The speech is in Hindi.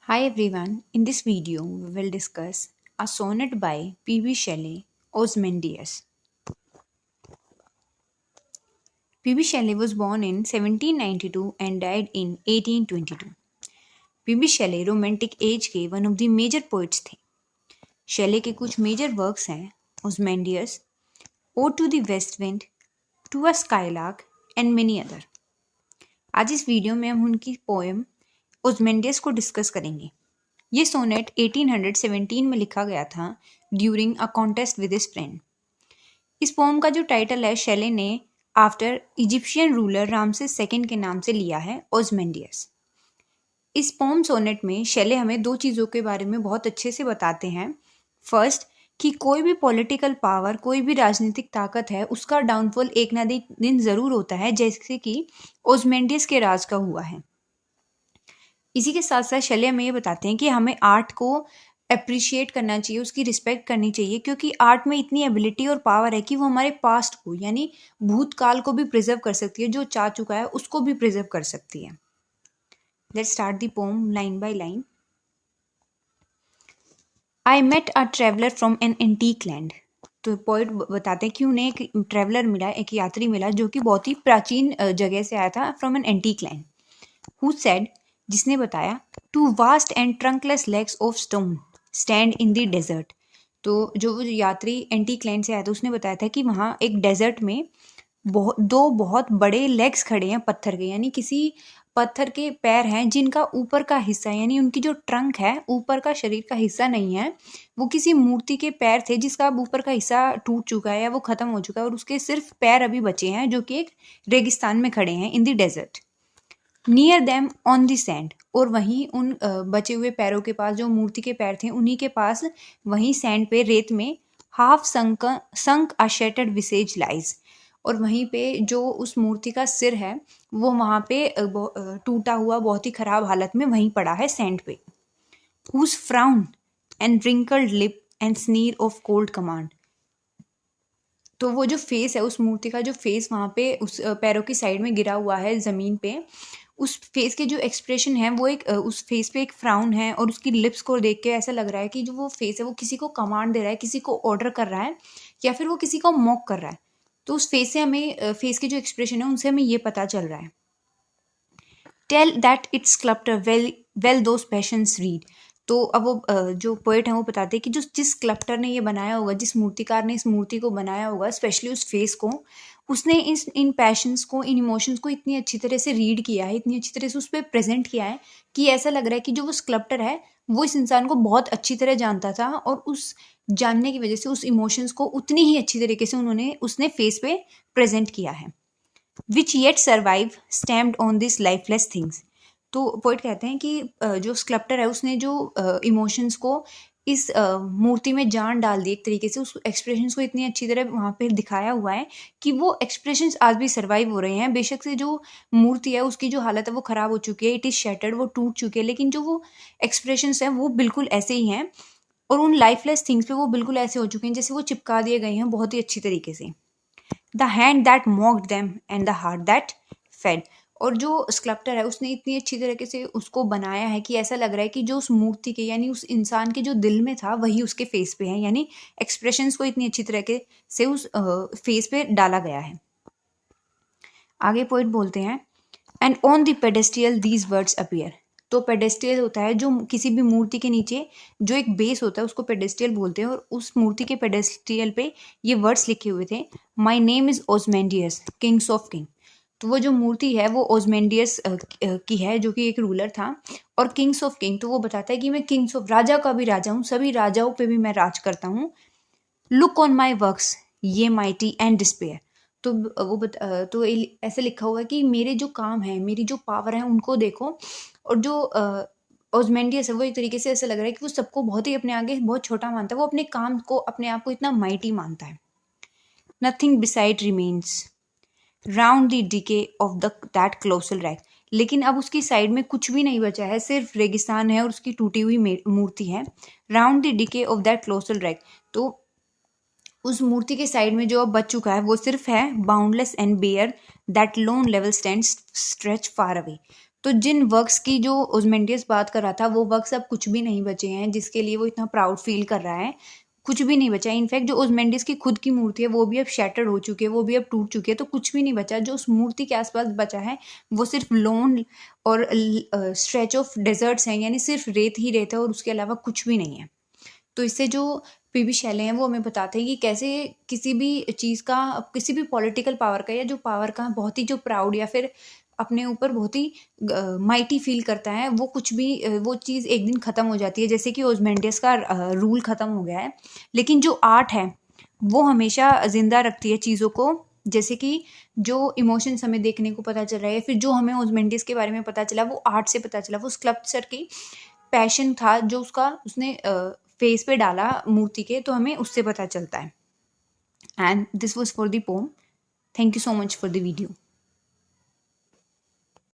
Hi everyone, in this video we will discuss a sonnet by P.B. Shelley, Ozymandias. P.B. Shelley was born in 1792 and died in 1822. P.B. Shelley romantic age के one of the major poets थे। शेले के कुछ मेजर वर्क्स हैं Ozymandias, o to the west wind, to a skylark and many other. आज इस वीडियो में हम उनकी पोएम ओजमेंडियस को डिस्कस करेंगे। ये सोनेट 1817 में लिखा गया था during a contest with his friend. इस पोम का जो टाइटल है शेले ने after Egyptian ruler Ramesses second के नाम से लिया है, ओजमेंडियस। इस पोम सोनेट में शेले हमें दो चीज़ों के बारे में बहुत अच्छे से बताते हैं। फर्स्ट, कि कोई भी पॉलिटिकल पावर, कोई भी राजनीतिक ताकत है, उसका डाउनफॉल एक ना एक दिन ज़रूर होता है, जैसे कि ओजमेंडियस के राज का हुआ है। इसी के साथ साथ शैले हमें ये बताते हैं कि हमें आर्ट को अप्रिशिएट करना चाहिए, उसकी रिस्पेक्ट करनी चाहिए, क्योंकि आर्ट में इतनी एबिलिटी और पावर है कि वो हमारे पास्ट को यानी भूतकाल को भी प्रिजर्व कर सकती है, जो जा चुका है उसको भी प्रिजर्व कर सकती है। Let's start the poem line by line. I met a traveller from an antique land. तो पोइट बताते हैं कि उन्हें एक ट्रेवलर मिला, एक यात्री मिला जो कि बहुत ही प्राचीन जगह से आया था, from an antique land. Who said, जिसने बताया, two vast and trunkless legs of stone stand in the desert. तो जो वो यात्री एंटीक लैंड से आया था उसने बताया था कि वहाँ एक डेजर्ट में दो बहुत बड़े लेग्स खड़े हैं पत्थर के, यानी किसी पत्थर के पैर हैं जिनका ऊपर का हिस्सा यानी उनकी जो ट्रंक है, ऊपर का शरीर का हिस्सा नहीं है, वो किसी मूर्ति के पैर थे जिसका अब ऊपर का हिस्सा टूट चुका है या वो खत्म हो चुका है और उसके सिर्फ पैर अभी बचे हैं, जो कि एक रेगिस्तान में खड़े हैं in the desert. Near them on the sand, और वहीं उन बचे हुए पैरों के पास, जो मूर्ति के पैर थे उन्हीं के पास, वहीं सैंड पे रेत में, हाफ संक अ शेटर्ड विसेज लाइज, और वहीं पे जो उस मूर्ति का सिर है वो वहाँ पे टूटा हुआ बहुत ही खराब हालत में वहीं पड़ा है सैंड पे। Whose frown and wrinkled lip and sneer of cold command. तो वो जो फेस है, उस मूर्ति का जो फेस वहाँ पे उस पैरों की साइड में गिरा हुआ है ज़मीन पे, उस फेस के जो एक्सप्रेशन है वो एक उस फेस पे एक फ्राउन है, और उसकी लिप्स को देख के ऐसा लग रहा है कि जो वो फेस है वो किसी को कमांड दे रहा है, किसी को ऑर्डर कर रहा है, या फिर वो किसी को मॉक कर रहा है। तो उस फेस से हमें, फेस के जो एक्सप्रेशन है उनसे हमें ये पता चल रहा है। Tell that its sculptor well well those passions read. तो अब वो जो पोएट है वो बताते हैं कि जो जिस स्कल्प्टर ने ये बनाया होगा, जिस मूर्तिकार ने इस मूर्ति को बनाया होगा, स्पेशली उस फेस को, उसने इन पैशंस को, इन इमोशंस को इतनी अच्छी तरह से रीड किया है, इतनी अच्छी तरह से उस पर प्रेजेंट किया है कि ऐसा लग रहा है कि जो वो स्कल्प्टर है वो इस इंसान को बहुत अच्छी तरह जानता था, और उस जानने की वजह से उस इमोशंस को उतनी ही अच्छी तरीके से उसने फेस पे प्रेजेंट किया है। Which yet survive stamped on this lifeless things. तो पोइट कहते हैं कि जो स्कल्प्टर है उसने जो इमोशंस को इस मूर्ति में जान डाल दी, एक तरीके से उस एक्सप्रेशंस को इतनी अच्छी तरह वहाँ पे दिखाया हुआ है कि वो एक्सप्रेशंस आज भी सर्वाइव हो रहे हैं। बेशक से जो मूर्ति है उसकी जो हालत है वो ख़राब हो चुकी है, इट इज़ शैटर्ड, वो टूट चुकी है, लेकिन जो वो एक्सप्रेशंस हैं वो बिल्कुल ऐसे ही हैं, और उन लाइफलेस थिंग्स पे वो बिल्कुल ऐसे हो चुके हैं जैसे वो चिपका दिए गए हैं बहुत ही अच्छी तरीके से। The hand that mocked them and the heart that fed. और जो स्कल्प्टर है उसने इतनी अच्छी तरीके से उसको बनाया है कि ऐसा लग रहा है कि जो उस मूर्ति के यानी उस इंसान के जो दिल में था वही उसके फेस पे है, यानी एक्सप्रेशंस को इतनी अच्छी तरीके से उस फेस पे डाला गया है। आगे पोइट बोलते हैं, and on the pedestal these words appear. तो पेडेस्ट्रियल होता है जो किसी भी मूर्ति के नीचे जो एक बेस होता है उसको पेडेस्ट्रियल बोलते हैं, और उस मूर्ति के पेडेस्ट्रियल पे ये वर्ड्स लिखे हुए थे, my name is Ozymandias kings of king. तो वो जो मूर्ति है वो ओजमेंडियस की है, जो कि एक रूलर था, और किंग्स ऑफ किंग, तो वो बताता है कि मैं किंग्स ऑफ, राजा का भी राजा हूँ, सभी राजाओं पे भी मैं राज करता हूँ। लुक ऑन माई वर्क्स ये माइटी एंड डिस्पेयर। तो तो ऐसे लिखा हुआ है कि मेरे जो काम है, मेरी जो पावर है उनको देखो, और जो ओजमेंडियस है वो एक तरीके से ऐसा लग रहा है कि वो सबको बहुत ही अपने आगे बहुत छोटा मानता है, वो अपने काम को, अपने आप को इतना माइटी मानता है। Nothing beside remains round the decay of the that colossal rack. लेकिन अब उसकी साइड में कुछ भी नहीं बचा है, सिर्फ रेगिस्तान है और उसकी टूटी हुई मूर्ति है। Round the decay of that colossal rack, तो उस मूर्ति के साइड में जो अब बच चुका है वो सिर्फ है boundless and bare that lone level stand stretch far away. तो जिन वर्क्स की जो ओज़मेंडियस बात कर रहा था वो वर्क्स अब कुछ भी नहीं बचे हैं जिसके लिए वो इतना प्राउड फील कर रहा है, कुछ भी नहीं बचा है। इनफैक्ट जो ओज़मेंडिस की खुद की मूर्ति है वो भी अब शैटर्ड हो चुकी है, वो भी अब टूट चुकी है, तो कुछ भी नहीं बचा। जो उस मूर्ति के आसपास बचा है वो सिर्फ लोन और स्ट्रेच ऑफ डेजर्ट्स हैं, यानी सिर्फ रेत ही रेत है और उसके अलावा कुछ भी नहीं है। तो इससे जो पीबी शैले हैं वो हमें बताते हैं कि कैसे किसी भी चीज़ का, किसी भी पॉलिटिकल पावर का या जो पावर का बहुत ही जो प्राउड या फिर अपने ऊपर बहुत ही माइटी फील करता है, वो कुछ भी वो चीज़ एक दिन ख़त्म हो जाती है। जैसे कि ओज़मेंडियस का रूल ख़त्म हो गया है, लेकिन जो आर्ट है वो हमेशा ज़िंदा रखती है चीज़ों को। जैसे कि जो इमोशंस हमें देखने को पता चल रहा है, फिर जो हमें ओज़मेंडिस के बारे में पता चला वो आर्ट से पता चला। वो स्कल्पचर की पैशन था जो उसने फेस पे डाला मूर्ति के, तो हमें उससे पता चलता है। And this was for the pome. Thank you so much for the video.